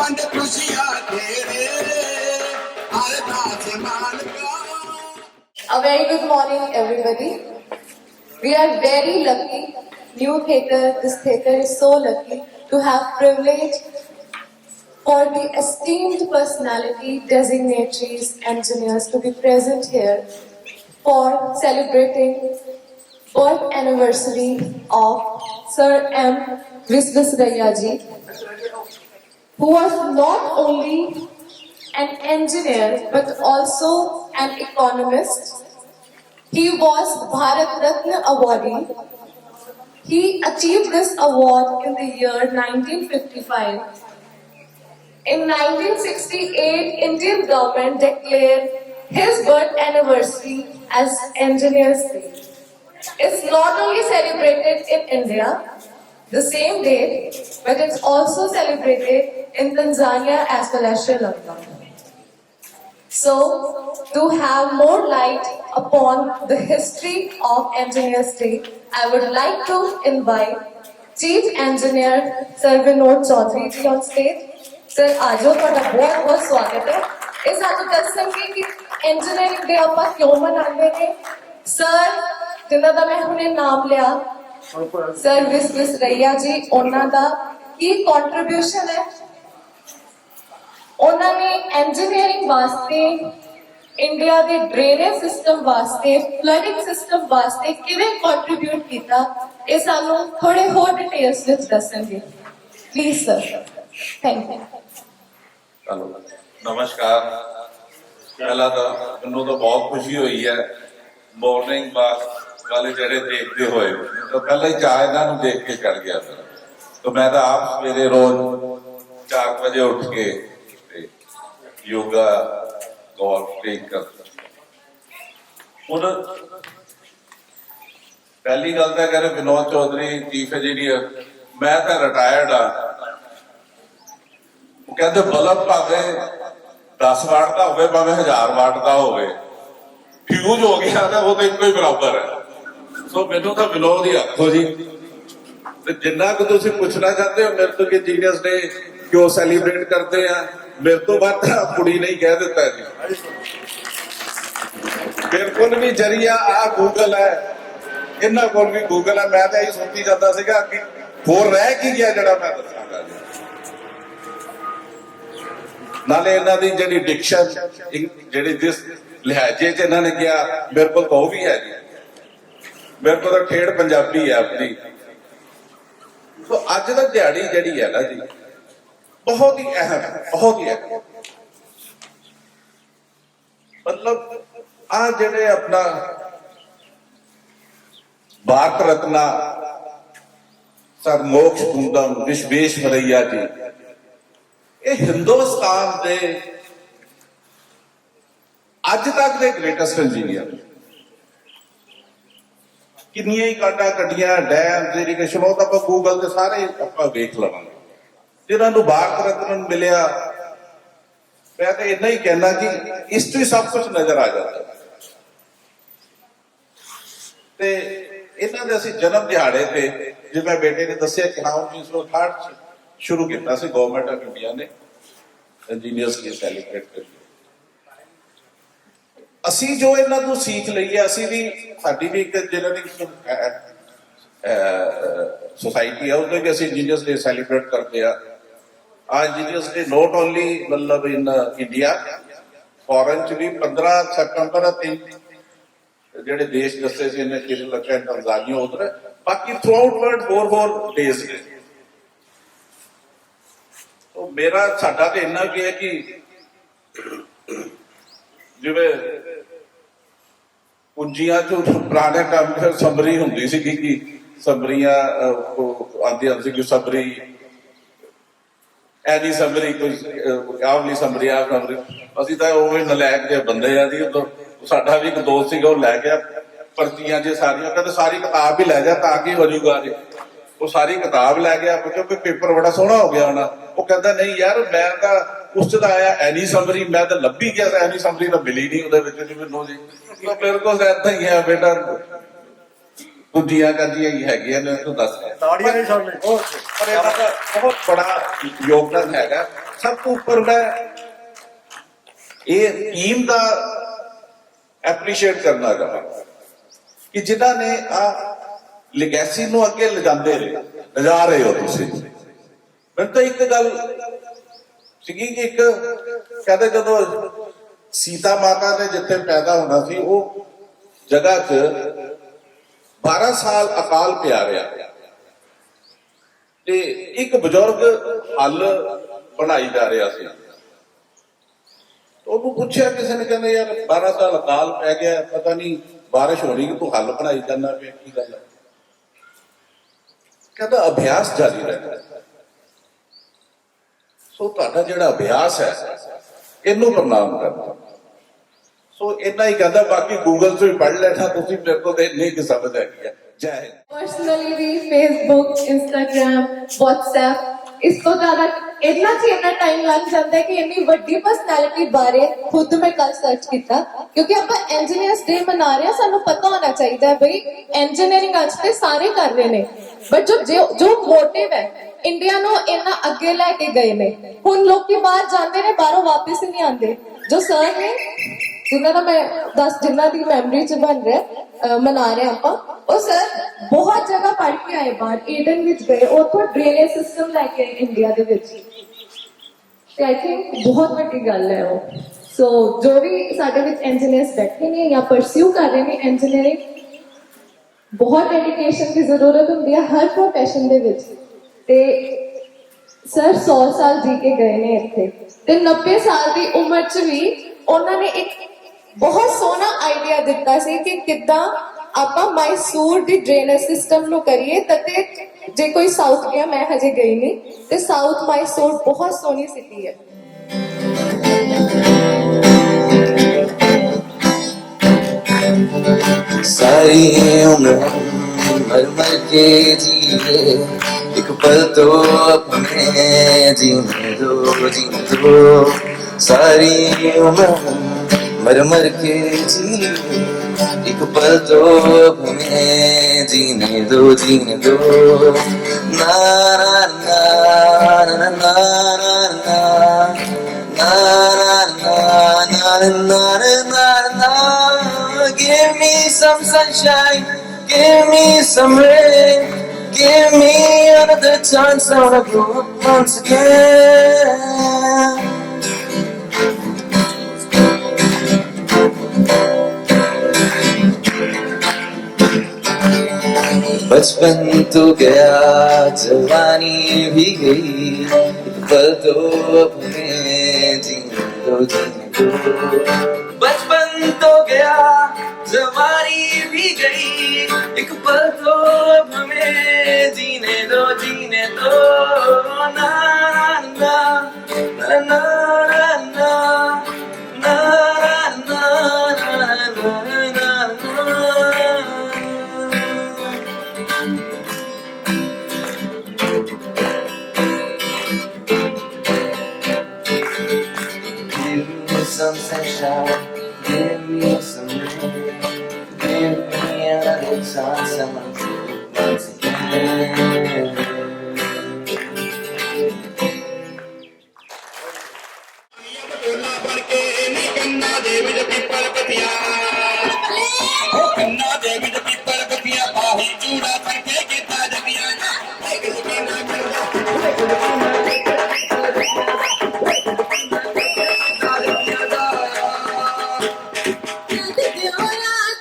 A very good morning, everybody. We are very lucky. New theatre, this theatre is so lucky to have privilege for the esteemed personality, designaries, engineers to be present here for celebrating birth anniversary of Sir M. Visvesvaraya ji, who was not only an engineer but also an economist. He was Bharat Ratna awardee. He achieved this award in the year 1955. In 1968, Indian government declared his birth anniversary as Engineers Day. It's not only celebrated in India, the same date, but it's also celebrated in Tanzania as well as Sri Lanka. So, to have more light upon the history of Engineers Day, I would like to invite Chief Engineer Sir Vinod Chaudhary ji on stage. Sir, आजो ਤੁਹਾਡਾ बहुत स्वागत है। इस आज ਦੱਸਾਂਗੇ कि engineering day ਆਪਾਂ ਕਿਉਂ ਮਨਾਉਂਦੇ ਨੇ। Sir, ਜਿਨ੍ਹਾਂ ਦਾ ਮੈਂ ਹੁਣੇ ਨਾਮ ਲਿਆ, Sir Visvesvaraya ji, ਉਹਨਾਂ ਦਾ ਕੀ contribution ਹੈ? ਉਹਨਾਂ ਨੇ ਇੰਜੀਨੀਅਰਿੰਗ ਵਾਸਤੇ ਇੰਡੀਆ ਦੇ ਡਰੇਨੇਜ ਸਿਸਟਮ ਵਾਸਤੇ ਫਲੱਡਿੰਗ ਸਿਸਟਮ ਵਾਸਤੇ ਕਿਵੇਂ ਕੰਟਰੀਬਿਊਟ ਕੀਤਾ ਇਹ ਸਾਨੂੰ ਥੋੜੇ ਹੋਰ ਡਿਟੇਲਸ ਵਿੱਚ ਦੱਸਣਗੇ ਪਲੀਜ਼ ਸਰ ਥੈਂਕ ਯੂ ਚਲੋ ਨਮਸਕਾਰ ਪਹਿਲਾਂ ਤਾਂ ਮੈਨੂੰ ਤਾਂ ਬਹੁਤ ਖੁਸ਼ੀ ਹੋਈ ਹੈ ਮਾਰਨਿੰਗ ਵਾਕ ਵਾਲੇ ਜਿਹੜੇ ਦੇਖਦੇ ਹੋਏ ਤਾਂ ਪਹਿਲਾਂ ਹੀ ਚਾਹ ਇਹਨਾਂ ਨੂੰ ਦੇਖ ਕੇ ਚੜ ਗਿਆ ਫਿਰ ਤਾਂ ਮੈਂ ਤਾਂ ਆਪ ਸਵੇਰੇ ਰੋਜ਼ 4 ਵਜੇ ਉੱਠ ਕੇ योगा golf ट्रेन करता ਹੁਣ ਪਹਿਲੀ ਗੱਲ ਤਾਂ ਕਹਿੰਦੇ ਵਿਨੋਦ ਚੌਧਰੀ ਚੀਫ ਇੰਜੀਨੀਅਰ ਮੈਂ ਤਾਂ ਰਿਟਾਇਰਡ ਆ ਉਹ ਕਹਿੰਦੇ ਬਲਬ ਭਾਵੇਂ 10 ਵਾਟ ਦਾ ਹੋਵੇ ਭਾਵੇਂ 1000 ਵਾਟ ਦਾ ਹੋਵੇ ਫਿਊਜ਼ ਹੋ ਗਿਆ ਤਾਂ ਉਹ ਤਾਂ ਇੱਕੋ ਹੀ ਬਰਾਬਰ ਹੈ ਸੋ ਮੈਨੂੰ ਤਾਂ ਵਿਨੋਦ ਹੀ ਆਖੋ ਜੀ ਤੇ ਜਿੰਨਾ ਕੁ ਤੁਸੀਂ ਪੁੱਛਣਾ ਚਾਹਦੇ ਹੋ ਮੇਰੇ ਤੋਂ ਕਿ ਇੰਜੀਨੀਅਰਸ ਡੇ ਕਿਉਂ ਸੈਲੀਬ੍ਰੇਟ ਕਰਦੇ ਆ मेरे तो बात कुड़ी नहीं कह देता जी बिल्कुल भी जरिया आ गूगल है इन्हों को भी गूगल है मैं तो यही सोची जाता सीगा कि होर रह की गया जड़ा मैं दसांगा जी नाले इन्हां दी जिहड़ी डिक्शन जिहड़ी जिस लिहाजे च इन्हां ने किया मेरे को तो भी है जी मेरे को तो ठेड़ पंजाबी है अपनी तो अज दा दिहाड़ी जिहड़ी है ना जी बहुत ही अहम है बहुत ही अहम मतलब आ जेडे अपना भारत रत्ना सर मोक्ष कुंदम विश्वेश्वरैया जी ये हिंदुस्तान दे अज तक दे ग्रेटेस्ट इंजीनियर किन्नियां ही काटा कटियां डैम इरीगेशन वो तो गूगल के सारे आप वेख लवांगे जिन्होंने भारत रत्न मिलिया मैं तो इन्ना ही कहना कि इस तो ही सब कुछ नजर आ जाता ते इन्हां दे असीं जन्म दिहाड़े पे जिवें बेटे ने दस्सिया कि हाँ 1968 शुरू किया गवर्नमेंट ऑफ इंडिया ने इंजीनियर्स डे सैलीब्रेट करके असीं जो इन्हां तों सीख लईए असीं भी साडी भी एक सोसाइटी है उसमें भी असीं इंजीनियर्स डे सैलीब्रेट करते हैं इंजीनियर्स डे नॉट ओनली मतलब इन इंडिया फॉरन च भी 15 सितंबर जेडे देश दसे से श्रीलंका तंजानिया उधर बाकी थ्रू आउट वर्ल्ड होर डेज ने तो मेरा साडा तो इन्ना की है कि जिवें पूंजियां चो पुराने टाइम फिर समरी हुंदी सी कि समरियां आंदी सी समरी ਐਨੀ ਸਮਰੀ ਕੋਈ ਆਵਲੀ ਸਮਰੀ ਆ ਸਮਰੀ ਅਸੀਂ ਤਾਂ ਉਹ ਨਲਾਇਕ ਜਿਹੇ ਬੰਦੇ ਆ ਜੀ ਸਾਡਾ ਵੀ ਇੱਕ ਦੋਸਤ ਸੀਗਾ ਉਹ ਲੈ ਗਿਆ ਪਰਚੀਆਂ ਜੇ ਸਾਰੀਆਂ ਕਹਿੰਦੇ ਸਾਰੀ ਕਿਤਾਬ ਹੀ ਲੈ ਜਾ ਤਾਂ ਕੀ ਹੋ ਜਾਊਗਾ ਜੀ ਉਹ ਸਾਰੀ ਕਿਤਾਬ ਲੈ ਗਿਆ ਕਿਉਂਕਿ ਪੇਪਰ ਬੜਾ ਸੋਹਣਾ ਹੋ ਗਿਆ ਹੋਣਾ ਉਹ ਕਹਿੰਦਾ ਨਹੀਂ ਯਾਰ ਮੈਂ ਤਾਂ ਉਸ ਚ ਤਾਂ ਆਇਆ ਐਨੀ ਸਮਰੀ ਮੈਂ ਤਾਂ ਲੱਭੀ ਗਿਆ ਤਾਂ ਐਨੀ ਸਮਰੀ ਤਾਂ ਮਿਲੀ ਨਹੀਂ ਉਹਦੇ ਵਿੱਚ ਜੀ ਮੈਨੂੰ ਜੀ ਮੇਰੇ ਕੋਲ ਏਦਾਂ ਹੀ ਹੈ ਬੇਟਾ ਦੂਜੀਆਂ ਕਰਦੀਆਂ ਹੀ ਹੈਗੀਆਂ ਨੇ ਤੂੰ ਦੱਸ ਰਿਹਾ ਤਾੜੀਆਂ ਨਹੀਂ ਸੁਣ ਲਈ ਪਰ ਇਹਨਾਂ ਦਾ ਬਹੁਤ ਬੜਾ ਯੋਗਦਾਨ ਹੈਗਾ। ਸਭ ਤੋਂ ਉੱਪਰ ਮੈਂ ਇਹ ਟੀਮ ਦਾ ਐਪਰੀਸ਼ੀਏਟ ਕਰਨਾ ਚਾਹਾਂਗਾ ਕਿ ਜਿਨ੍ਹਾਂ ਨੇ ਆ ਲੈਗੈਸੀ ਨੂੰ ਅੱਗੇ ਲਿਜਾ ਰਹੇ ਹੋ ਤੁਸੀਂ। ਮੈਨੂੰ ਤਾਂ ਇੱਕ ਗੱਲ ਸੀਗੀ ਕਿ ਇੱਕ ਕਹਿੰਦੇ ਜਦੋਂ ਸੀਤਾ ਮਾਤਾ ਨੇ ਜਿੱਥੇ ਪੈਦਾ ਹੋਣਾ ਸੀ ਉਹ ਜਗ੍ਹਾ 'ਚ 12 ਸਾਲ ਅਕਾਲ ਪਿਆ ਰਿਹਾ ਤੇ ਇੱਕ ਬਜ਼ੁਰਗ ਹੱਲ ਬਣਾਈ ਜਾ ਰਿਹਾ ਸੀ। ਉਹਨੂੰ ਪੁੱਛਿਆ ਕਿਸੇ ਨੇ, ਕਹਿੰਦੇ ਯਾਰ 12 ਸਾਲ ਅਕਾਲ ਪੈ ਗਿਆ, ਪਤਾ ਨਹੀਂ ਬਾਰਿਸ਼ ਹੋ ਰਹੀ ਕਿ ਤੂੰ ਹੱਲ ਬਣਾਈ ਜਾਂਦਾ ਪਿਆ, ਕੀ ਗੱਲ ਹੈ? ਕਹਿੰਦਾ ਅਭਿਆਸ ਜਾਰੀ ਰਹਿਣਾ। ਸੋ ਤੁਹਾਡਾ ਜਿਹੜਾ ਅਭਿਆਸ ਹੈ ਇਹਨੂੰ ਪ੍ਰਣਾਮ ਕਰਨਾ। ਸੋ ਇੰਨਾ ਹੀ ਕਹਿੰਦਾ, ਬਾਕੀ ਗੂਗਲ ਤੋਂ ਹੀ ਪੜ੍ਹ ਲੈਣਾ ਤੁਸੀਂ, ਮੇਰੇ ਕੋਲ ਤੇ ਨਹੀਂ ਕਿ ਸਮਝ ਹੈਗੀ ਹੈ। ਜੈ ਹਿੰਦ। पर्सनली भी फेसबुक, इंस्टाग्राम, व्हाट्सएप ਇਸ ਤੋਂ ਜ਼ਿਆਦਾ ਇੰਨਾ ਟਾਈਮ ਲੱਗ ਜਾਂਦਾ ਹੈ ਕਿ ਇੰਨੀ ਵੱਡੀ ਪਰਸਨੈਲਿਟੀ ਬਾਰੇ ਖੁਦ ਮੈਂ ਕੱਲ ਸਰਚ ਕੀਤਾ, ਕਿਉਂਕਿ ਆਪਾਂ ਇੰਜੀਨੀਅਰਸ ਡੇ ਮਨਾ ਰਹੇ ਹਾਂ, ਸਾਨੂੰ ਪਤਾ ਹੋਣਾ ਚਾਹੀਦਾ ਹੈ ਬਈ ਇੰਜੀਨੀਅਰਿੰਗ ਅੱਜ ਤੇ ਸਾਰੇ ਕਰ ਰਹੇ ਨੇ, ਬਟ ਜੋ ਮੋਟਿਵ ਹੈ ਇੰਡੀਆ ਨੂੰ ਇੰਨਾ ਅੱਗੇ ਲੈ ਕੇ ਗਏ ਨੇ। ਹੁਣ ਲੋਕੀ ਬਾਹਰ ਜਾਂਦੇ ਨੇ, ਬਾਹਰੋਂ ਵਾਪਸ ਹੀ ਨਹੀਂ ਆਉਂਦੇ। ਜੋ ਸਰ ਨੇ ਜਿਨ੍ਹਾਂ ਦਾ ਮੈਂ ਜਿਨ੍ਹਾਂ ਦੀ ਮੈਮਰੀ ਚ ਬਣ ਰਿਹਾ ਮਨਾ ਰਹੇ ਆਪਾਂ, ਉਹ ਸਰ ਬਹੁਤ ਜਗ੍ਹਾ ਪੜ੍ਹ ਕੇ ਆਏ, ਬਾਹਰ ਏਡਨ ਵਿੱਚ ਗਏ, ਉੱਥੋਂ ਡਰੇਨੇਜ ਸਿਸਟਮ ਲੈ ਕੇ ਆਏ ਇੰਡੀਆ ਦੇ ਵਿੱਚ। ਤੇ ਆਈ ਥਿੰਕ ਬਹੁਤ ਵੱਡੀ ਗੱਲ ਹੈ ਉਹ। ਸੋ ਜੋ ਵੀ ਸਾਡੇ ਵਿੱਚ ਇੰਜੀਨੀਅਰਸ ਬੈਠੇ ਨੇ ਜਾਂ ਪਰਸਿਊ ਕਰ ਰਹੇ ਨੇ ਇੰਜੀਨੀਅਰਿੰਗ, ਬਹੁਤ ਡੈਡੀਕੇਸ਼ਨ ਦੀ ਜ਼ਰੂਰਤ ਹੁੰਦੀ ਹੈ ਹਰ ਪ੍ਰੋਫੈਸ਼ਨ ਦੇ ਵਿੱਚ। ਤੇ ਸਰ 100 ਸਾਲ ਜੀ ਕੇ ਗਏ ਨੇ ਇੱਥੇ, ਤੇ 90 ਸਾਲ ਦੀ ਉਮਰ 'ਚ ਵੀ ਉਹਨਾਂ ਨੇ ਇੱਕ ਬਹੁਤ ਸੋਹਣਾ ਆਈਡੀਆ ਦਿੱਤਾ ਸੀ ਕਿ ਕਿੱਦਾਂ ਆਪਾਂ ਮੈਸੂਰ ਦੀ ਡਰੇਨੇਜ ਸਿਸਟਮ ਨੂੰ ਕਰੀਏ। ਤੇ ਜੇ ਕੋਈ ਸਾਊਥ ਗਿਆ, ਮੈਂ ਹਜੇ ਗਈ ਨਹੀਂ, ਤੇ ਸਾਊਥ ਮੈਸੂਰ ਬਹੁਤ ਸੋਹਣੀ ਸਿਟੀ ਹੈ। सारी उम्र मर मर के जिए, एक पल तो अपने जीने दो। सारी उम्र मर मर के जिए, एक पल तो हमें जीने दो। ना ना ना ना ना ना na na na na. Give me some sunshine, give me some rain, give me another chance, I wanna grow up once again. बचपन तो गया, जवानी भी गई, एक पल तो अब हमें जीने दो। बचपन तो गया, जवानी भी गई, एक पल तो अब हमें जीने दो। ना ना ना ना ना ना ना ना some sunshine, give me some rain, give me another chance, I want to once again.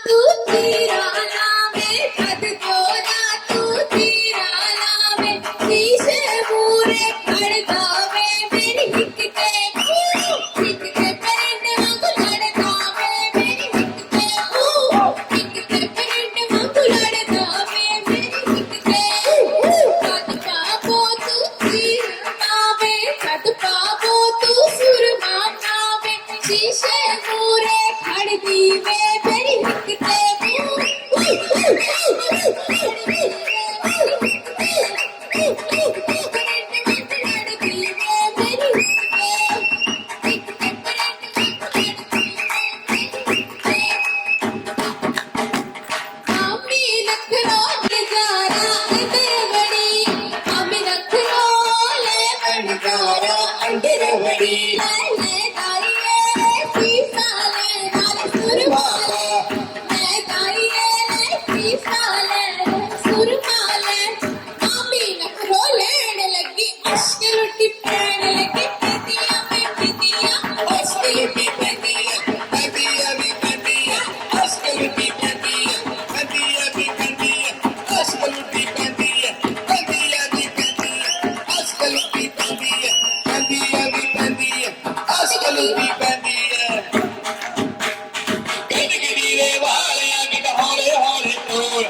तू तीरा नामे खद को नजारा अंदर बड़ी मैं गाइए शीशा ले नाल सुरमाले मैं गाइए शीशा ले सुरमाले मामी नखरो लेन लगी अश्क लुटी पैन लगी पितिया में पितिया अश्क लुटी पितिया पितिया भी पितिया अश्क लुटी पितिया पितिया भी पितिया अश्क लुटी पितिया पितिया भी पितिया अश्क लुटी पितिया पितिया भी पितिया अश्क लुटी पितिया गडगडी रे वालिया कि हौले हौले तोर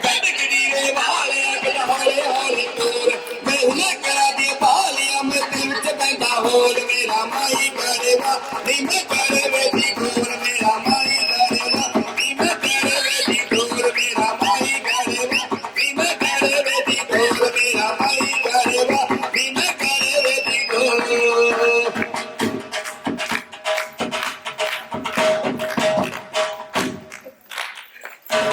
गडगडी रे वालिया कि हौले हौले तोर मैं हुने करा दिए बालिया मैं दिल च बैठा होल मेरा माई करेवा नी मैं करे वेदी गोर मेरा माई करेवा नी मैं करे वेदी गोर मेरा माई करेवा नी मैं करे वेदी गोर मेरा माई करेवा नी मैं करे वेदी गोर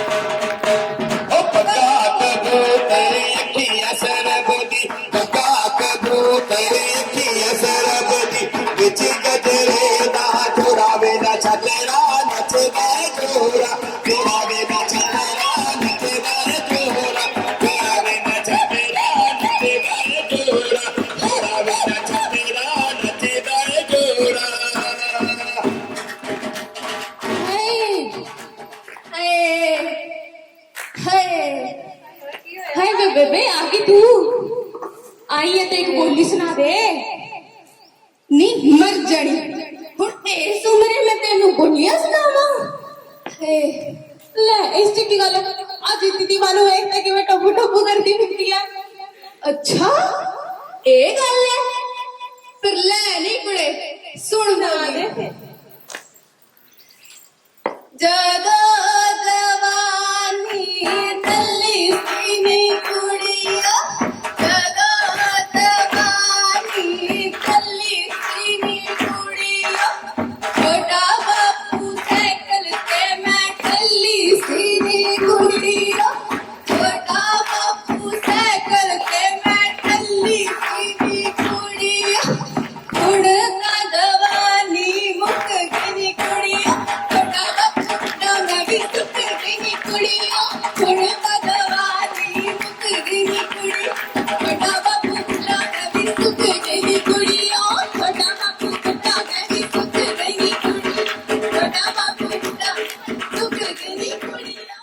ओ पक्का कबू तेरी अखियां सरबदी पक्का कबू तेरी अखियां सरबदी विच गजरे दा चोरावे ना छलेरा नचदा चोरा चोरावे ना छलेरा नचदा चोरा चोरावे ना छलेरा नचदा चोरा चोरावे ना छलेरा नचदा चोरा हाय वे बेबे आगे तू आई है तो एक बोली सुना दे नी मर जानी हुण इस उम्र में तेनू बोलियां सुनावा ले इस की गल आज इतनी दीवानो है कि मैं टप्पू टप्पू करती फिरती है अच्छा ए गल है फिर ले नहीं पड़े सुन दे ਜਦੋਂ ਜਵਾਨੀ ਤੱਲੀ ਸੀਨੀ ਕੁੜੀਆ ਜਦੋਂ ਜਵਾਨੀ ਤੱਲੀ ਸੀਨੀ ਕੁੜੀਆ ਛੋਟਾ ਬਾਪੂ ਸਾਈਕਲ ਤੇ ਮੈਂ ਤੱਲੀ ਸੀਨੀ ਕੁੜੀਆ ਛੋਟਾ ਬਾਪੂ ਸਾਈਕਲ ਤੇ ਮੈਂ ਤੱਲੀ ਸੀਨੀ ਕੁੜੀਆ ਹੁਣ ਤਾਂ ਜਵਾਨੀ ਮੁੱਕ ਗਈ ਕੁੜੀਆ ਛੋਟਾ ਬਾਪੂ ਦਾ ਮੈਂ ਵੀ ਸੁੱਕ ਗਈ ਕੁੜੀਆ ਹੁਣ ਤਾਂ ਜਵਾਨੀ ਮੁੱਕ ਗਈ ਕੁੜੀ ਛੋਟਾ ਬਾਪੂ ਦਾ ਮੈਂ ਵੀ ਸੁੱਕ ਗਈ ਕੁੜੀਆ ਛੋਟਾ ਬਾਪੂ ਦਾ ਮੈਂ ਵੀ ਸੁੱਕ ਗਈ ਕੁੜੀ ਛੋਟਾ ਬਾਪੂ ਦਾ ਸੁੱਕ ਗਈ ਕੁੜੀਆ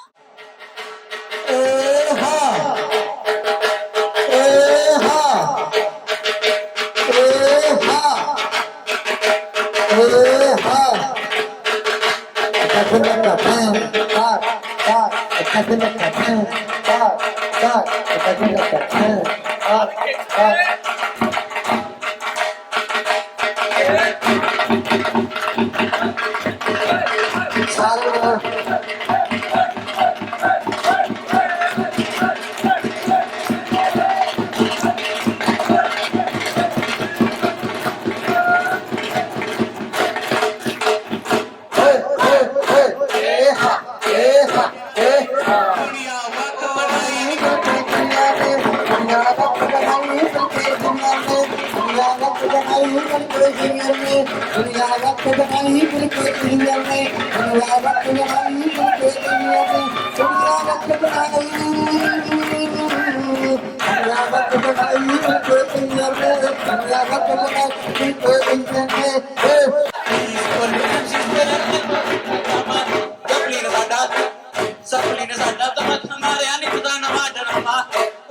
सपली ने साडा तो मत मारिया नी खुदा नवा डरमा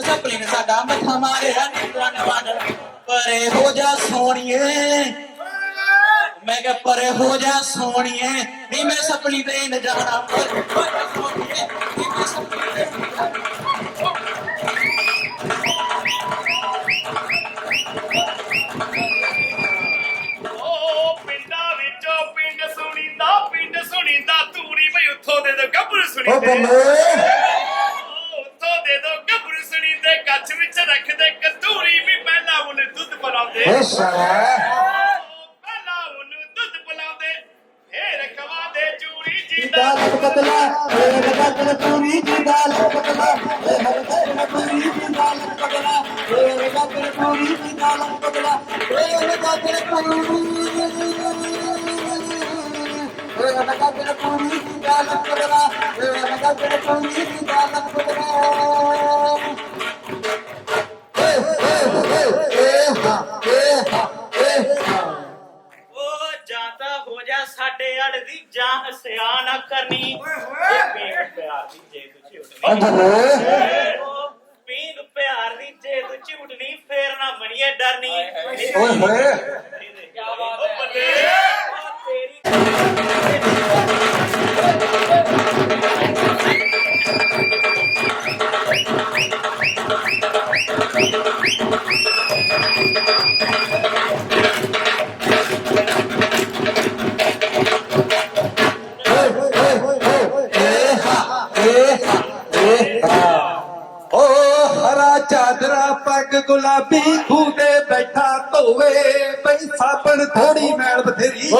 सपली ने साडा मत मारिया नी खुदा नवा डरमा परे हो जा सोनिए मैं क्या परे हो जा सोनिए नी मैं सपली दे न जाना पर सोनिए नी मैं सपली दे ओ बल्ले ਉੱਥੋਂ ਦੇ ਦੋ ਗੱਭਰੂ ਸੁਣੀ ਤੇ ਕੱਚ ਵਿੱਚ ਰੱਖਦੇ ਕਤੂਰੀ ਵੀ ਪਹਿਲਾਂ ਉਹਨੂੰ ਦੁੱਧ ਪਿਲਾਉਂਦੇ ए साला ਪਹਿਲਾਂ ਉਹਨੂੰ ਦੁੱਧ ਪਿਲਾਉਂਦੇ ਫੇਰ ਖਵਾਉਂਦੇ ਚੂਰੀ ਜੀ ਦਾ दाल बदला ए बदला पूरी की दाल बदला ए हर घर में पूरी की दाल बदला ਗਾਗਰ ਪੂਰੀ ਦਾ ਲੰਗ ਬਦਲਾ ਗਾਗਰ ਪੂਰੀ ਗਾਗਰ ਪੂਰੀ ਦਾ ਲੰਗ ਬਦਲਾ ਗਾਗਰ ਪੂਰੀ ਦਾ ਲੰਗ ਬਦਲਾ ਜਾਂ ਤਾਂ ਹੋ ਜਾ ਸਾਡੇ ਅੜ ਦੀ ਜਾਂ ਸਿਆਣਾ ਕਰਨੀ ਇਹ ਪੀਂਗ ਪਿਆਰ ਦੀ ਜੇ ਤੂੰ ਝੂਠਣੀ ਪੀਂਗ ਪਿਆਰ ਦੀ ਜੇ ਤੂੰ ਝੂਠਣੀ ਫੇਰ ਨਾ ਬਣੀਏ ਡਰਨੀ ਓਏ ਹੋਏ ਕੀ ਬਾਤ ਹੈ ਤੇਰੀ ਓ ਹਰਾ ਚਾਦਰਾ ਪੱਗ ਗੁਲਾਬੀ ਖੂਹ ਤੇ ਬੈਠਾ ਧੋਵੇ ਬਈ ਸਾਬਣ ਥੋੜੀ ਮੈਲ ਬਥੇਰੀ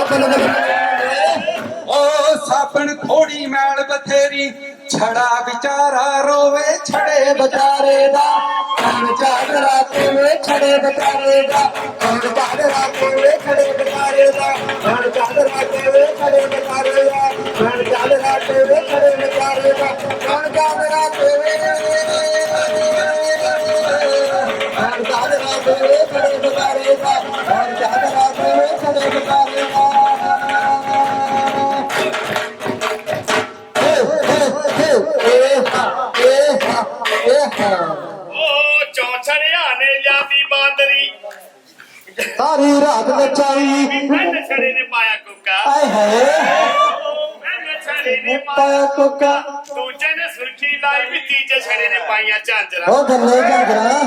ਓ ਸਾਬਣ ਥੋੜੀ ਮੈਲ ਬਥੇਰੀ ਛੜਾ ਵਿਚਾਰਾ ਰੋਵੇ ਛੜੇ ਵਿਚਾਰੇ ਦਾ ਕਣ ਚਾਦਰਾ ਤੇ ਛੜੇ ਵਿਚਾਰੇ ਦਾ ਕਣ ਚਾਦਰਾ ਤੇ ਛੜੇ ਵਿਚਾਰੇ ਦਾ ਕਣ ਚਾਦਰਾ ਤੇ ਛੜੇ ਵਿਚਾਰੇ ਦਾ ਕਣ ਚਾਦਰਾ ਤੇ ਛੜੇ ਵਿਚਾਰੇ ਦਾ ਕਣ ਚਾਦਰਾ ਤੇ ਉਹ ਚੌਛੜਿਆ ਨੇ ਜਾਂਦੀ ਬਾਂਦਰੀ ਸਾਰੀ ਰਾਤ ਨਚਾਈ ਮੈਂ ਛੜੇ ਨੇ ਪਾਇਆ ਕੁੱਕਾ ਆਏ ਹਾਏ ਮੈਂ ਛੜੇ ਨੇ ਪਾਇਆ ਕੋਕਾ ਦੂਜੇ ਨੇ ਸੁਰਖੀ ਲਾਈ ਵੀ ਤੀਜੇ ਛੜੇ ਨੇ ਪਾਈਆਂ ਝਾਂਜਰਾਂ ਉਹ ਗੱਲੇ ਝਗੜਾ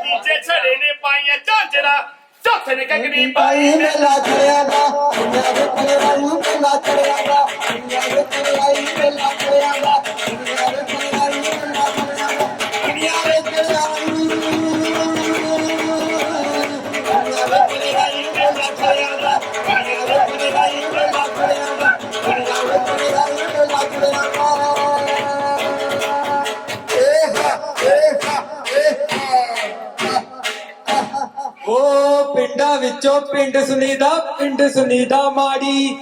ਤੀਜੇ ਛੜੇ ਨੇ ਪਾਈਆਂ ਝਾਂਜਰਾਂ ਚੌਥੇ ਨੇ ਕੰਗਣੀ ਪਾਈ ਪਾਈ ਮੇਲਾ ਚੜਿਆਗਾ ਦੁਨੀਆ ਦੇ ਖੜਾਈ ਮੇਲਾ ਚੜਿਆਗਾ ਦੁਨੀਆ ਦੇ ਖੜਾਈ ਮੇਲਾ ਚੜਿਆਗਾ ਦੁਨੀਆ ਦੇ ਖੜਾਈ ਮੇਲਾ ਚੜਿਆਗਾ ਦੁਨੀਆ ਦੇ ਖੜਾਈ ਮੇਲਾ ਚੜਿਆਗਾ ਦੁਨੀਆ ਦੇ ਖੜਾਈ ਮੇਲਾ ਚੜਿਆਗਾ ਦੁਨੀਆ ਦੇ ਖੜਾਈ ਮੇਲਾ ਚੜਿਆਗਾ ਉਹ ਪਿੰਡਾਂ ਵਿੱਚੋਂ ਪਿੰਡ ਸੁਨੀਦਾ ਮਾੜੀ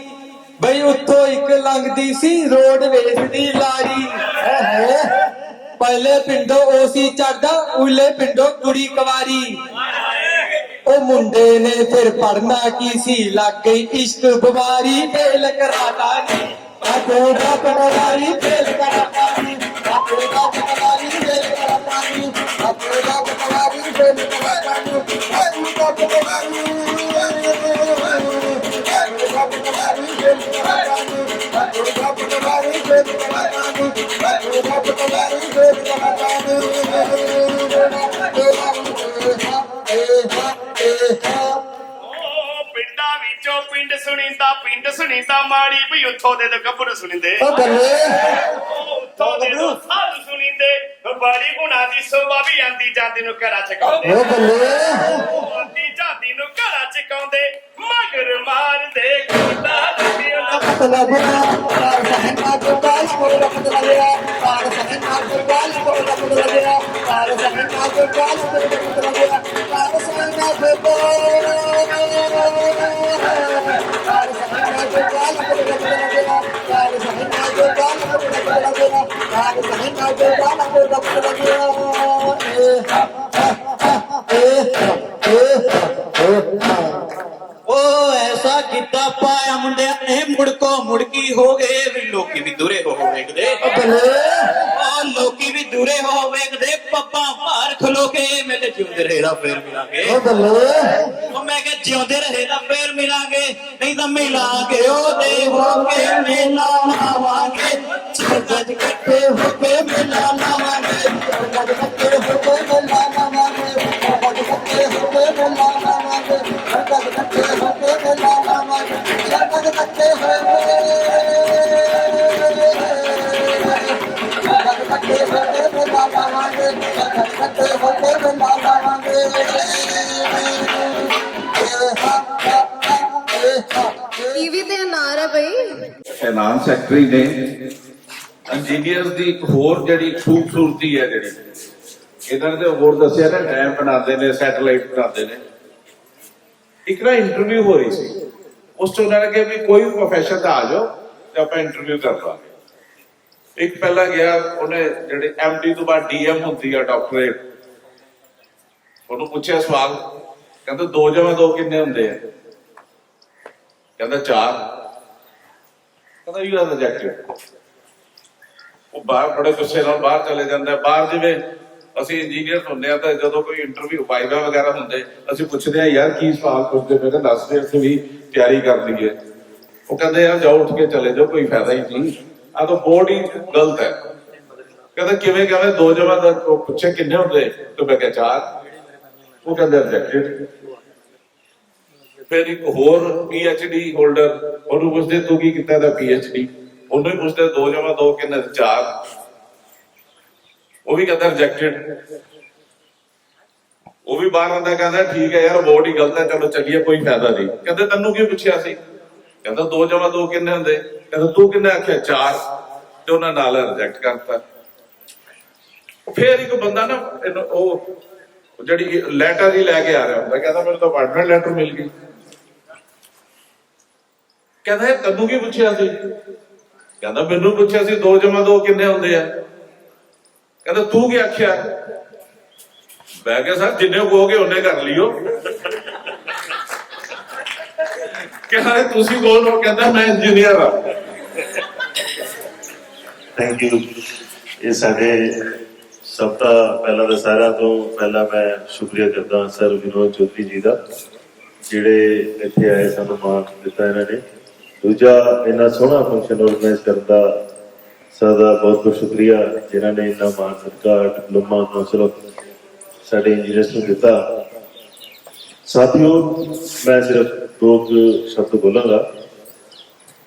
ਬਈ ਉੱਥੋਂ ਇੱਕ ਲੰਘਦੀ ਸੀ ਰੋਡਵੇਜ਼ ਦੀ ਲਾਰੀ ਪਹਿਲੇ ਪਿੰਡੋਂ ਉਹ ਸੀ ਚੜਦਾ ਉਲੇ ਪਿੰਡੋਂ ਕੁੜੀ ਕੁਵਾਰੀ ਉਹ ਮੁੰਡੇ ਨੇ ਫਿਰ ਪੜਨਾ ਕੀ ਸੀ ਲੱਗ ਗਈ ਇਸ਼ਕ ਬਿਮਾਰੀ ਫੇਲ ਕਰਾਤਾ ਨੀ ਆਪੋ ਦਾ ਪਟਵਾਰੀ ਫੇਲ ਕਰਾਤਾ ਨੀ ਆਪੋ ਦਾ ਪਟਵਾਰੀ ਫੇਲ ਕਰਾਤਾ ਨੀ ਆਪੋ ਦਾ ਪਟਵਾਰੀ ਫੇਲ ਕਰਾਤਾ ਨੀ ਆਪੋ ਦਾ ਪਟਵਾਰੀ ਫੇਲ ਕਰਾਤਾ ਨੀ ਆਪੋ ਦਾ ਪਟਵਾਰੀ ਫੇਲ ਕਰਾਤਾ ਨੀ ਆਪੋ ਦਾ ਪਟਵਾਰੀ ਫੇਲ ਕਰਾਤਾ ਉਹ ਪਿੰਡਾਂ ਵਿੱਚੋਂ ਪਿੰਡ ਸੁਣੀਂਦਾ ਮਾੜੀ ਵੀ ਉੱਥੋਂ ਦੇ ਤਾਂ ਗੱਭਰੂ ਸੁਣੀਂਦੇ ਉਹ ਬੱਲੇ ਉੱਥੋਂ ਦੇ ਤਾਂ ਸਾਧੂ ਸੁਣੀਂਦੇ ਬੜੀ ਗੁਣਾ ਦੀ ਸੋਭਾ ਵੀ ਆਂਦੀ ਜਾਂਦੀ ਨੂੰ ਘਰਾਂ ਚ ਕਾਉਂਦੇ ਉਹ ਬੱਲੇ ਆਂਦੀ ਜਾਂਦੀ ਨੂੰ ਘਰਾਂ ਚ ਕਾਉਂਦੇ ਮਗਰ ਮਾਰਦੇ ਕੁੱਤਾ ਲੱਗਿਆ पतला बुना कार सहना को गाल को रखत लगया कार सहना को गाल को रखत लगया कार सहना को गाल को रखत लगया कार सहना को कार सहना को गाल को रखत लगया कार सहना को गाल को रखत लगया कार सहना को गाल को रखत लगया ਉਹ ਐਸਾ ਕੀਤਾ ਪਾਇਆ ਮੁੰਡਿਆਂ ਨੇ ਮੁੜਕੋ ਮੁੜਕੀ ਹੋ ਗਏ ਵੀ ਲੋਕੀ ਵੀ ਦੂਰੇ ਹੋ ਵੇਖਦੇ ਉਹ ਲੋਕੀ ਵੀ ਦੂਰੇ ਹੋ ਵੇਖਦੇ ਪੱਪਾਂ ਭਾਰ ਖਲੋ ਕੇ ਮੈਂ ਤੇ ਜਿਉਂਦੇ ਰਹੇ ਦਾ ਫੇਰ ਮਿਲਾਂਗੇ ਉਹ ਮੈਂ ਕਿਹਾ ਜਿਉਂਦੇ ਰਹੇ ਦਾ ਫੇਰ ਮਿਲਾਂਗੇ ਨਹੀਂ ਤਾਂ ਮਿਲਾਂਗੇ ਉਹਦੇ ਹੋ ਕੇ ਮੇਲਾ ਲਾਵਾਂਗੇ ਸੱਜ ਇਕੱਠੇ ਹੋ ਕੇ ਮੇਲਾ ਲਾਵਾਂਗੇ सज इकट्ठे होके मेला लावांगे सज इकट्ठे होके मेला लावांगे सज इकट्ठे होके मेला लावांगे सज इकट्ठे होके मेला लावांगे सज इकट्ठे होके मेला लावांगे टीवी ਤੇ ਅਨਾਰ ਹੈ ਬਈ ਫਾਈਨਾਂਸ ਸੈਕਟਰੀ ਨੇ ਇੰਜੀਨੀਅਰ ਦੀ ਇੱਕ ਹੋਰ ਜਿਹੜੀ ਖੂਬਸੂਰਤੀ ਹੈ ਜਿਹੜੀ ਇਹਨਾਂ ਨੇ ਹੋਰ ਦੱਸਿਆ ਨਾ ਡੈਮ ਬਣਾਉਂਦੇ ਨੇ, ਸੈਟੇਲਾਈਟ ਬਣਾਉਂਦੇ ਨੇ। ਇੱਕ ਨਾ ਇੰਟਰਵਿਊ ਹੋ ਰਹੀ ਸੀ, ਉਸ ਤੋਂ ਉਹਨਾਂ ਨੇ ਕਿਹਾ ਵੀ ਕੋਈ ਵੀ ਪ੍ਰੋਫੈਸ਼ਨ ਦਾ ਆ ਜਾਓ ਤੇ ਆਪਾਂ ਇੰਟਰਵਿਊ ਕਰ ਲਾਂਗੇ। ਇੱਕ ਪਹਿਲਾਂ ਗਿਆ, ਉਹਨੇ ਜਿਹੜੇ MD ਤੋਂ ਬਾਅਦ DM ਹੁੰਦੀ ਆ ਡਾਕਟਰੇਟ, ਉਹਨੂੰ ਪੁੱਛਿਆ ਸਵਾਲ, ਕਹਿੰਦਾ 2 ਜਮਾ 2 ਕਿੰਨੇ ਹੁੰਦੇ ਆ? ਕਹਿੰਦਾ 4। ਕਹਿੰਦਾ ਯੂ ਆਰ ਰਿਜੈਕਟਡ। ਉਹ ਬਾਹਰ ਬੜੇ ਗੁੱਸੇ ਨਾਲ ਬਾਹਰ ਚਲੇ ਜਾਂਦਾ। ਬਾਹਰ ਜਿਵੇਂ ਅਸੀਂ ਇੰਜੀਨੀਅਰ ਹੁੰਦੇ ਆ ਤਾਂ ਜਦੋਂ ਕੋਈ ਇੰਟਰਵਿਊ ਵਾਈਵਾ ਵਗੈਰਾ ਹੁੰਦੇ, ਅਸੀਂ ਪੁੱਛਦੇ ਆ ਯਾਰ ਕੀ ਸਵਾਲ ਪੁੱਛਦੇ ਪਏ ਨੇ, ਦੱਸ ਦੇ, ਅਸੀਂ ਵੀ ਤਿਆਰੀ ਕਰ ਲਈਏ। ਉਹ ਕਹਿੰਦੇ ਯਾਰ ਜਾਓ ਉੱਠ ਕੇ ਚਲੇ ਜਾਓ, ਕੋਈ ਫਾਇਦਾ ਹੀ ਨਹੀਂ, ਆ ਤਾਂ ਬੋਰਡ ਹੀ ਗਲਤ ਹੈ। ਕਹਿੰਦਾ ਕਿਵੇਂ? ਕਹਿੰਦੇ 2 ਜਮਾ 2 ਪੁੱਛੇ ਕਿੰਨੇ ਹੁੰਦੇ? ਤੇ ਮੈਂ ਕਿਹਾ 4। ਉਹ ਕਹਿੰਦੇ ਰਿਜੈਕਟਡ। ਫਿਰ ਇੱਕ ਹੋਰ PhD ਹੋਲਡਰ, ਉਹਨੂੰ ਪੁੱਛਦੇ ਤੂੰ ਕੀ ਕੀਤਾ? ਇਹਦਾ PhD। ਉਹਨੂੰ ਹੀ ਪੁੱਛਦੇ 2 ਜਮਾ 2 ਕਿੰਨੇ? 4। ਉਹ ਵੀ ਕਹਿੰਦਾ ਰਿਜੈਕਟਡ। ਉਹ ਵੀ ਬਾਹਰ ਆਉਂਦਾ, ਕਹਿੰਦਾ ਠੀਕ ਹੈ ਯਾਰ ਬੋਰਡ ਹੀ ਗਲਤ ਹੈ, ਚਲੋ ਚੱਲੀਏ, ਕੋਈ ਫਾਇਦਾ ਨਹੀਂ। ਕਹਿੰਦੇ ਤੈਨੂੰ ਕੀ ਪੁੱਛਿਆ ਸੀ? ਕਹਿੰਦਾ 2 ਜਮਾ 2 ਕਿੰਨੇ ਹੁੰਦੇ? ਕਹਿੰਦਾ ਤੂੰ ਕਿੰਨੇ ਆਖਿਆ? 4। ਤੇ ਉਹਨਾਂ ਨਾਲ ਰਿਜੈਕਟ ਕਰਤਾ। ਫਿਰ ਇੱਕ ਬੰਦਾ ਨਾ ਉਹ ਜਿਹੜੀ ਲੈਟਰ ਹੀ ਲੈ ਕੇ ਆ ਰਿਹਾ ਹੁੰਦਾ, ਕਹਿੰਦਾ ਮੈਨੂੰ ਤਾਂ ਅਪਾਇੰਟਮੈਂਟ ਲੈਟਰ ਮਿਲ ਗਈ। ਕਹਿੰਦਾ ਤੈਨੂੰ ਕੀ ਪੁੱਛਿਆ ਸੀ? ਕਹਿੰਦਾ ਮੈਨੂੰ ਪੁੱਛਿਆ ਸੀ 2 ਜਮਾ 2 ਕਿੰਨੇ ਹੁੰਦੇ ਆ? ਕਹਿੰਦਾ ਤੂੰ ਕੀ ਆਖਿਆ? ਮੈਂ ਕਿਹਾ ਸਰ ਜਿੰਨੇ ਕਹੋਗੇ ਉਹਨੇ ਕਰ ਲਿਓ। ਕਹਿੰਦਾ ਤੁਸੀਂ ਕੌਣ ਹੋ? ਕਹਿੰਦਾ ਮੈਂ ਇੰਜੀਨੀਅਰ ਆ। Thank you. ਇਹ ਸਾਡੇ ਸਭ ਤੋਂ ਪਹਿਲਾਂ ਤਾਂ ਸਾਰਿਆਂ ਤੋਂ ਪਹਿਲਾਂ ਮੈਂ ਸ਼ੁਕਰੀਆ ਕਰਦਾ ਸਰ ਵਿਨੋਦ ਚੌਧਰੀ ਜੀ ਦਾ, ਜਿਹੜੇ ਇੱਥੇ ਆਏ, ਸਾਨੂੰ ਮਾਣ ਦਿੱਤਾ ਇਹਨਾਂ ਨੇ। ਦੂਜਾ, ਇੰਨਾ ਸੋਹਣਾ ਫੰਕਸ਼ਨ ਆਰਗੇਨਾਈਜ਼ ਕਰਨ ਦਾ ਸਰ ਦਾ ਬਹੁਤ ਬਹੁਤ ਸ਼ੁਕਰੀਆ, ਜਿਨ੍ਹਾਂ ਨੇ ਇੰਨਾ ਮਾਣ ਸਤਿਕਾਰ ਡਿਪਲੋਮਾ ਕੌਂਸਲ ਆਫ ਸਾਡੇ ਇੰਜੀਨੀਅਰਸ ਨੂੰ ਦਿੱਤਾ। ਸਾਥੀਓ, ਮੈਂ ਸਿਰਫ 2 ਸ਼ਬਦ ਬੋਲਾਂਗਾ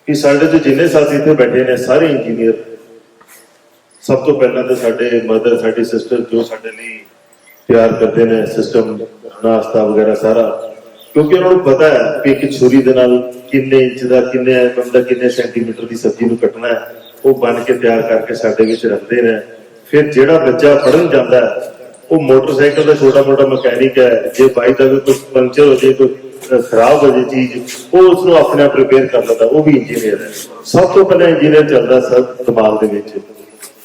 ਕਿ ਸਾਡੇ ਤੋਂ ਜਿੰਨੇ ਸਾਥੀ ਇੱਥੇ ਬੈਠੇ ਨੇ ਸਾਰੇ ਇੰਜੀਨੀਅਰ, ਸਭ ਤੋਂ ਪਹਿਲਾਂ ਤਾਂ ਸਾਡੇ ਮਦਰ, ਸਾਡੀ ਸਿਸਟਰ, ਜੋ ਸਾਡੇ ਲਈ ਤਿਆਰ ਕਰਦੇ ਨੇ ਸਿਸਟਮ, ਨਾਸ਼ਤਾ ਵਗੈਰਾ ਸਾਰਾ, ਕਿਉਂਕਿ ਉਹਨਾਂ ਨੂੰ ਪਤਾ ਹੈ ਕਿ ਇੱਕ ਛੁਰੀ ਦੇ ਨਾਲ ਕਿੰਨੇ ਇੰਚ ਦਾ, ਕਿੰਨੇ ਸੈਂਟੀਮੀਟਰ ਦੀ ਸਬਜ਼ੀ ਨੂੰ ਕੱਟਣਾ ਹੈ, ਉਹ ਬਣ ਕੇ ਤਿਆਰ ਕਰਕੇ ਸਾਡੇ ਵਿੱਚ ਰੱਖਦੇ ਨੇ। ਫਿਰ ਜਿਹੜਾ ਬੱਚਾ ਪੜ੍ਹਨ ਜਾਂਦਾ ਹੈ, ਉਹ ਮੋਟਰਸਾਈਕਲ ਦਾ ਛੋਟਾ ਮੋਟਾ ਮਕੈਨਿਕ ਹੈ, ਜੇ ਬਾਈ ਦਾ ਕੋਈ ਪੰਚਰ ਹੋ ਜਾਏ, ਕੋਈ ਖਰਾਬ ਹੋ ਜਾਏ ਚੀਜ਼, ਉਹ ਉਸਨੂੰ ਆਪਣੇ ਆਪ ਰਿਪੇਅਰ ਕਰ ਲੈਂਦਾ, ਉਹ ਵੀ ਇੰਜੀਨੀਅਰ ਹੈ। ਸਭ ਤੋਂ ਪਹਿਲਾਂ ਇੰਜੀਨੀਅਰ ਚੱਲਦਾ ਸਭ ਦਿਮਾਗ ਦੇ ਵਿੱਚ।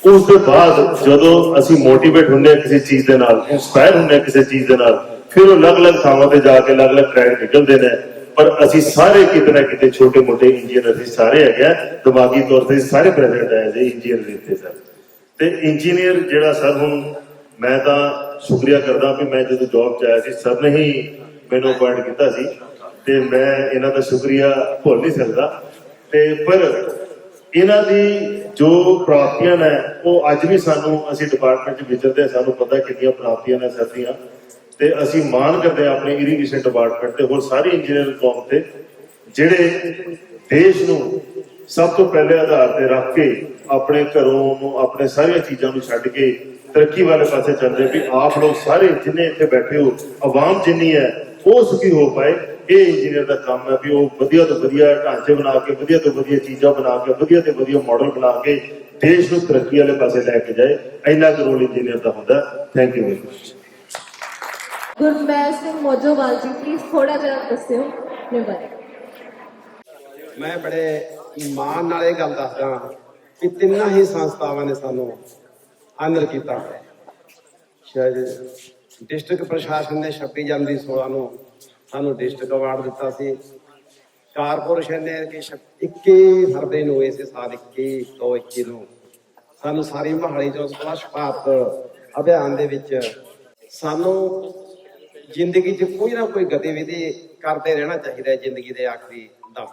ਉਸ ਤੋਂ ਬਾਅਦ ਜਦੋਂ ਅਸੀਂ ਮੋਟੀਵੇਟ ਹੁੰਦੇ ਹਾਂ ਕਿਸੇ ਚੀਜ਼ ਦੇ ਨਾਲ, ਇੰਸਪਾਇਰ ਹੁੰਦੇ ਹਾਂ ਕਿਸੇ ਚੀਜ਼ ਦੇ ਨਾਲ, ਫਿਰ ਉਹ ਅਲੱਗ-ਅਲੱਗ ਥਾਵਾਂ ਤੇ ਜਾ ਕੇ ਅਲੱਗ-ਅਲੱਗ ਟਰੈਕ ਨਿਕਲਦੇ ਨੇ। ਪਰ ਅਸੀਂ ਸਾਰੇ ਕਿਤੇ ਨਾ ਕਿਤੇ ਛੋਟੇ ਮੋਟੇ ਇੰਜੀਨੀਅਰ, ਅਸੀਂ ਸਾਰੇ ਹੈਗੇ ਆ, ਦਿਮਾਗੀ ਤੌਰ ਤੇ ਸਾਰੇ ਪ੍ਰੈਜ਼ੈਂਟ ਹੈ ਜੀ ਇੰਜੀਨੀਅਰ ਦੇ ਇੱਥੇ ਸਰ। ਤੇ ਇੰਜੀਨੀਅਰ ਜਿਹੜਾ ਸਰ, ਹੁਣ ਮੈਂ ਤਾਂ ਸ਼ੁਕਰੀਆ ਕਰਦਾ ਵੀ ਮੈਂ ਜਦੋਂ ਜੌਬ 'ਚ ਆਇਆ ਸੀ, ਸਰ ਨੇ ਹੀ ਮੈਨੂੰ ਅਪਾਇੰਟ ਕੀਤਾ ਸੀ, ਤੇ ਮੈਂ ਇਹਨਾਂ ਦਾ ਸ਼ੁਕਰੀਆ ਭੁੱਲ ਨਹੀਂ ਸਕਦਾ। ਤੇ ਪਰ ਇਹਨਾਂ ਦੀ ਜੋ ਪ੍ਰਾਪਤੀਆਂ ਨੇ, ਉਹ ਅੱਜ ਵੀ ਸਾਨੂੰ, ਅਸੀਂ ਡਿਪਾਰਟਮੈਂਟ 'ਚ ਵਿਚਰਦੇ, ਸਾਨੂੰ ਪਤਾ ਕਿੰਨੀਆਂ ਪ੍ਰਾਪਤੀਆਂ ਨੇ ਸਰ ਦੀਆਂ, ਤੇ ਅਸੀਂ ਮਾਣ ਕਰਦੇ ਹਾਂ ਆਪਣੇ ਇਰੀਗੇਸ਼ਨ ਡਿਪਾਰਟਮੈਂਟ ਤੇ ਹੋਰ ਸਾਰੀ ਇੰਜੀਨੀਅਰਿੰਗ ਕੌਮ ਤੇ, ਜਿਹੜੇ ਦੇਸ਼ ਨੂੰ ਸਭ ਤੋਂ ਪਹਿਲੇ ਆਧਾਰ ਤੇ ਰੱਖ ਕੇ ਆਪਣੇ ਘਰੋਂ ਨੂੰ, ਆਪਣੇ ਸਾਰੀਆਂ ਚੀਜ਼ਾਂ ਨੂੰ ਛੱਡ ਕੇ ਤਰੱਕੀ ਵਾਲੇ ਪਾਸੇ ਚੱਲਦੇ। ਵੀ ਆਪ ਲੋਕ ਸਾਰੇ ਜਿੰਨੇ ਇੱਥੇ ਬੈਠੇ ਹੋ, ਆਵਾਮ ਜਿੰਨੀ ਹੈ, ਉਹ ਸੁਖੀ ਹੋ ਪਾਏ। ਇਹ ਇੰਜੀਨੀਅਰ ਦਾ ਕੰਮ ਹੈ ਵੀ ਉਹ ਵਧੀਆ ਤੋਂ ਵਧੀਆ ਢਾਂਚੇ ਬਣਾ ਕੇ, ਵਧੀਆ ਤੋਂ ਵਧੀਆ ਚੀਜ਼ਾਂ ਬਣਾ ਕੇ, ਵਧੀਆ ਤੋਂ ਵਧੀਆ ਮਾਡਲ ਬਣਾ ਕੇ ਦੇਸ਼ ਨੂੰ ਤਰੱਕੀ ਵਾਲੇ ਪਾਸੇ ਲੈ ਕੇ ਜਾਏ। ਇੰਨਾ ਕੁ ਰੋਲ ਇੰਜੀਨੀਅਰ ਦਾ ਹੁੰਦਾ। Thank you very much. Gurmel Singh Mojowal ਜੀ, ਪਲੀਜ਼ ਥੋੜਾ ਜਿਹਾ ਦੱਸਿਓ ਆਪਣੇ ਬਾਰੇ। ਮੈਂ ਬੜੇ ਮਾਣ ਨਾਲ ਇਹ ਗੱਲ ਦੱਸਦਾ ਕਿ ਤਿੰਨਾਂ ਹੀ ਸੰਸਥਾਵਾਂ ਨੇ ਸਾਨੂੰ ਆਨਰ ਕੀਤਾ। ਸ਼ਾਇਦ ਡਿਸਟ੍ਰਿਕਟ ਪ੍ਰਸ਼ਾਸਨ ਨੇ 26 ਜਨਵਰੀ 16 ਨੂੰ ਸਾਨੂੰ ਡਿਸਟ੍ਰਿਕਟ ਅਵਾਰਡ ਦਿੱਤਾ ਸੀ। ਕਾਰਪੋਰੇਸ਼ਨ ਨੇ 21 ਫਰਵਰੀ ਨੂੰ, ਇਸੇ ਸਾਲ 21 ਨੂੰ ਸਾਨੂੰ ਸਾਰੀ ਮੋਹਾਲੀ ਤੋਂ ਸਵੱਛ ਭਾਰਤ ਅਭਿਆਨ ਦੇ ਵਿੱਚ ਸਾਨੂੰ ਜ਼ਿੰਦਗੀ 'ਚ ਕੋਈ ਨਾ ਕੋਈ ਗਤੀਵਿਧੀ ਕਰਦੇ ਰਹਿਣਾ ਚਾਹੀਦਾ ਹੈ ਜ਼ਿੰਦਗੀ ਦੇ ਆਖਰੀ ਦਮ।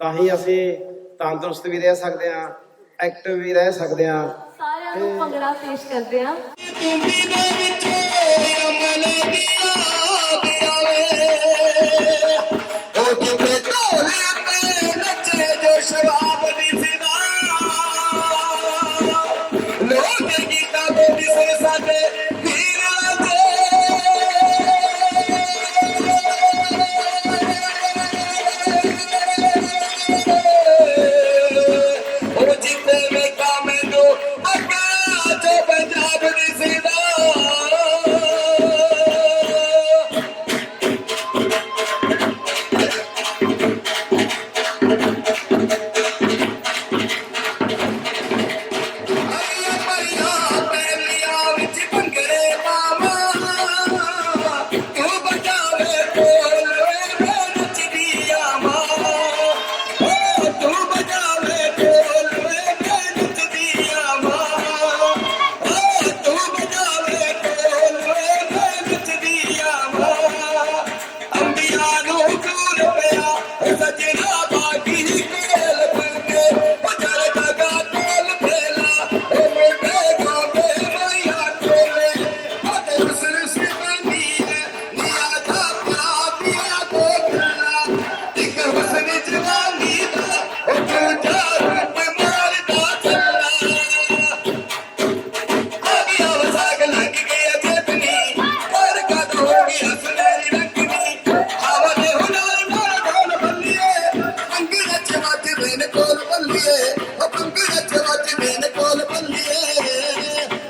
ਤਾਂ ਹੀ ਅਸੀਂ ਤੰਦਰੁਸਤ ਵੀ ਰਹਿ ਸਕਦੇ ਹਾਂ, ਐਕਟਿਵ ਵੀ ਰਹਿ ਸਕਦੇ ਹਾਂ। ਸਾਰਿਆਂ ਨੂੰ ਭੰਗੜਾ ਪੇਸ਼ ਕਰਦੇ ਹਾਂ। ਪੰਜਾਬ ਦੀ दूर पिया सजना बाकी खेल बनके बजर लगा तोल फेला मुंडे गोबे मैया तोले अते उसर सिवनी है निया था पिया को खेला एक हुस्न जवानी दा दूजा रूप मारदा चला आगिया वसाग लग गया चेतनी पर कद हो गया सुनहरी रंगनी हवा ने हुनर नाल ढोल बल्लिए पंगड़ चवत देन कोल बल्लिए ओ पंगड़ चवत देन कोल बल्लिए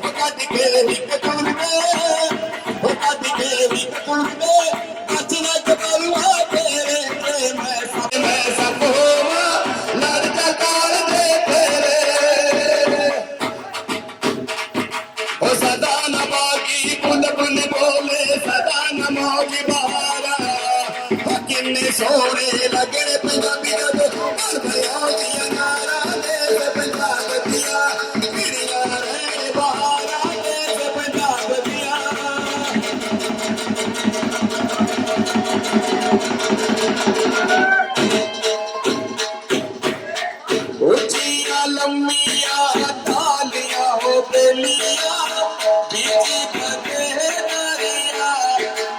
ओ कद के हिक तुल में ओ कद के हिक तुल में नाचना जबलवा तेरे मैं सब होवा लड़का काल दे तेरे ओ सदा नमागी बुल बुल बोले सदा नमागी बहारा ओ किन्ने सोने लगे पंजाबी दे कर भया दिया नारा दे पंजाब दिया गिरिया रे बहारा दे पंजाब दिया ऊंचिया लम्बिया डालिया हो बेलिया बीजी भगे नरिया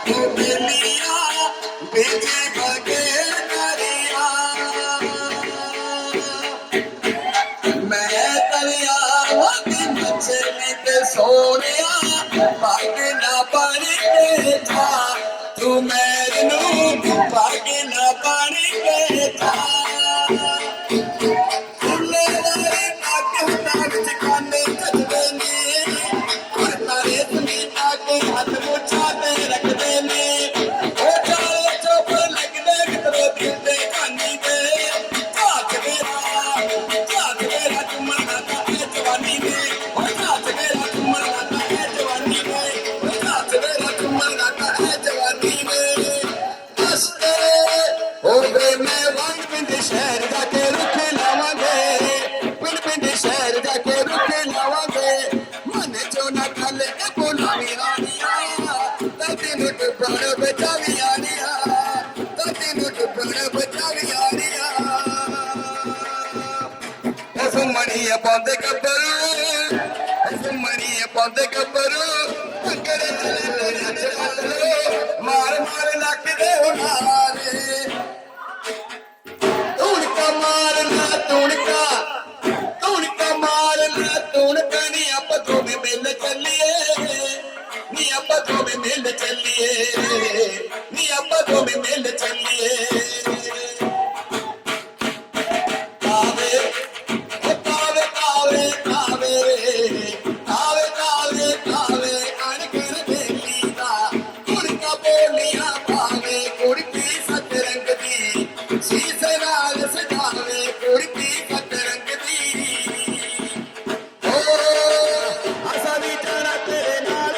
हो बेलिया बीजी भगे नरिया मैं तरिया वादी मछली के सोनिया भागे ना पानी के था तू मेरे नू भागे ना पानी के था फुल्ले वाले नाके नाक चिकाने चलते ने और तारे तुम्हें नाके हाथ मुछाते रखते ने ओ चाले चौप लगने कितने दिल दे कानी दे चाच मेरा चुम्मन आता है जवानी में ओ चाच मेरा चुम्मन आता है जवानी में ओ चाच मेरा चुम्मन आता है जवानी में हंसते हो गए मैं वंग पिंड शहर जाके रुक लावांगे पिंड शहर जाके रुक लावांगे मन जो न खले बोलावी आनिया तदिन प्राण बचावी आनिया तदिन प्राण बचावी आनिया सुमणिया पांदे गब्बरू सुमणिया पांदे गब्बरू कंगरे चले चले मार मार लक दे उनारे तुणका मारना तुणका मारना तुणका नी आप तो में मिल चलिए नी आप तो में मिल चलिए नी आप तो में मिल चलिए कावे कावे कावे कावे कावे कावे कावे अणकर बेली दा कुड़का बोलियां पावे कुड़की सत रंग दी शीशे नाल सजावे कुड़की सत रंग दी ओ असा भी जाना तेरे नाल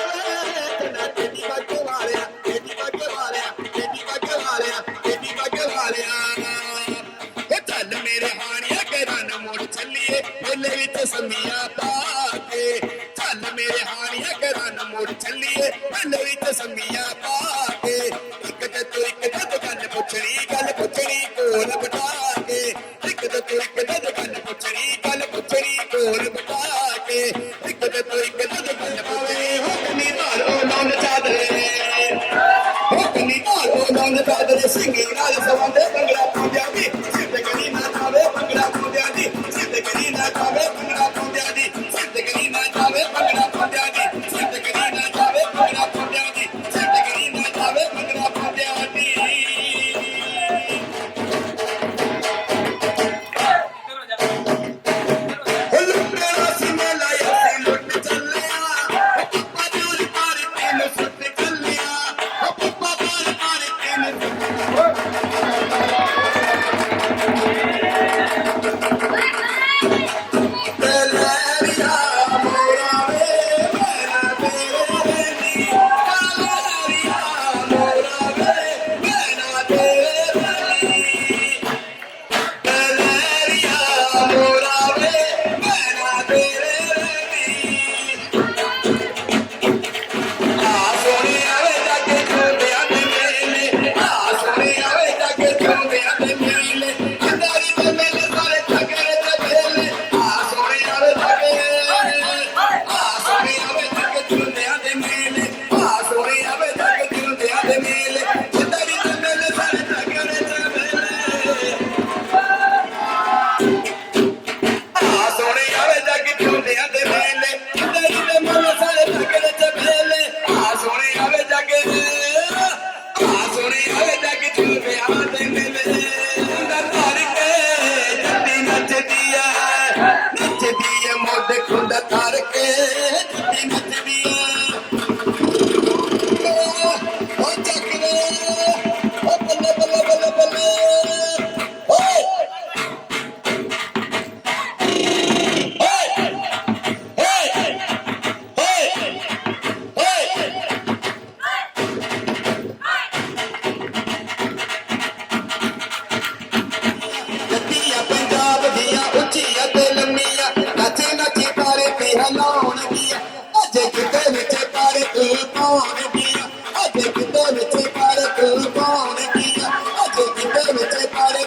तना तेरी बागे वालिया तेरी बागे वालिया तेरी बागे वालिया तेरी बागे वालिया ओ चल मेरे हानिया के रन मोड़ चलिए मेले विच समिया पाके चल मेरे हानिया के रन मोड़ चलिए मेले विच समिया पाके एक ते तू एक जद गल पुछड़ी कोल बटा के एक ते तू एक जद गल पुछड़ी कोल बटा के एक ते तू एक जद गल पुछड़ी हो कनी धारो लौंड चादरे हो कनी धारो लौंड चादरे सिंगी नाल सवंदे पंगड़ा पूजा दी जिंदगी ना जावे पंगड़ा पूजा दी जिंदगी ना जावे पंगड़ा पूजा दी जिंदगी ना जावे पंगड़ा पूजा दी जिंदगी ना जावे पंगड़ा पूजा दी जिंदगी ना जावे पंगड़ा पूजा दी लुटेरा सिने लाया सी लुट चलिया पप्पा दूर पार तीन सुट चलिया पप्पा दूर पार तीन कलरिया मोरा वे मेरा तेरे नी कलरिया मोरा वे मेरा तेरे नी कलरिया मोरा वे मेरा तेरे नी आ सोनिया वे जाके चूड़ियां दी मेले आ सोनिया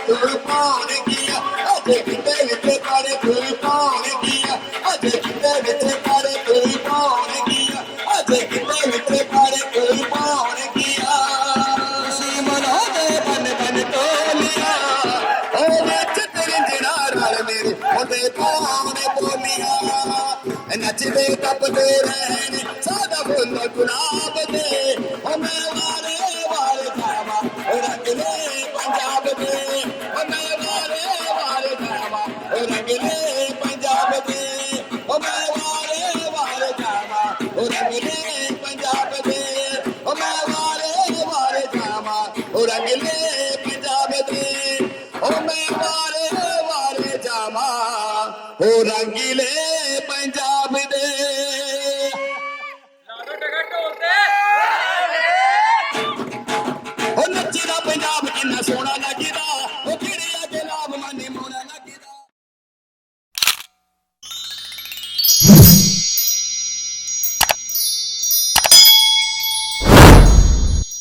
ਤੂੰ ਕੌਣ ਗਿਆ ਅਜੇ ਕਿਤੇ ਵਿੱਚ ਪਾਰੇ ਤੂੰ ਕੌਣ ਗਿਆ ਅਜੇ ਕਿਤੇ ਵਿੱਚ ਪਾਰੇ ਤੂੰ ਕੌਣ ਗਿਆ ਅਜੇ ਕਿਤੇ ਵਿੱਚ ਪਾਰੇ ਤੂੰ ਕੌਣ ਗਿਆ ਖੁਸ਼ੀ ਮਨਾਉਂਦੇ ਬਨ ਬਨ ਟੋਲੀਆਂ ਉਹ ਨੱਚ ਤੇਰੇ ਜਿਹੜਾ ਰਲ ਮੇਰੇ ਉਹਦੇ ਕੌਣ ਬੋਲੀਆਂ ਨੱਚਦੇ ਟੱਪਦੇ ਰਹਿਣ ਸਾਡਾ ਫੁੱਲ ਗੁਲਾਬ ਦੇ ਉਹ ਮੈਂ ਵਾਰੇ ਵਾਰੇ ਜਾਵਾਂ ਉਹ ਰੰਗਲੇ ਪੰਜਾਬ ਦੇ ਉਹ ਮੈਂ ਵਾਰੇ ਵਾਰੇ ਜਾਵਾਂ ਉਹ ਰੰਗਲੇ ਪੰਜਾਬ ਦੇ ਉਹ ਮੈਂ ਵਾਰੇ ਵਾਰੇ ਜਾਵਾਂ ਉਹ ਰੰਗਲੇ ਪੰਜਾਬ ਦੇ ਉਹ ਮੈਂ ਵਾਰੇ ਵਾਰੇ ਜਾਵਾਂ ਉਹ ਰੰਗਲੇ ਪੰਜਾਬ ਦੇ ਉਹ ਮੈਂ ਵਾਰੇ ਵਾਰੇ ਜਾਵਾਂ ਉਹ ਰੰਗਲੇ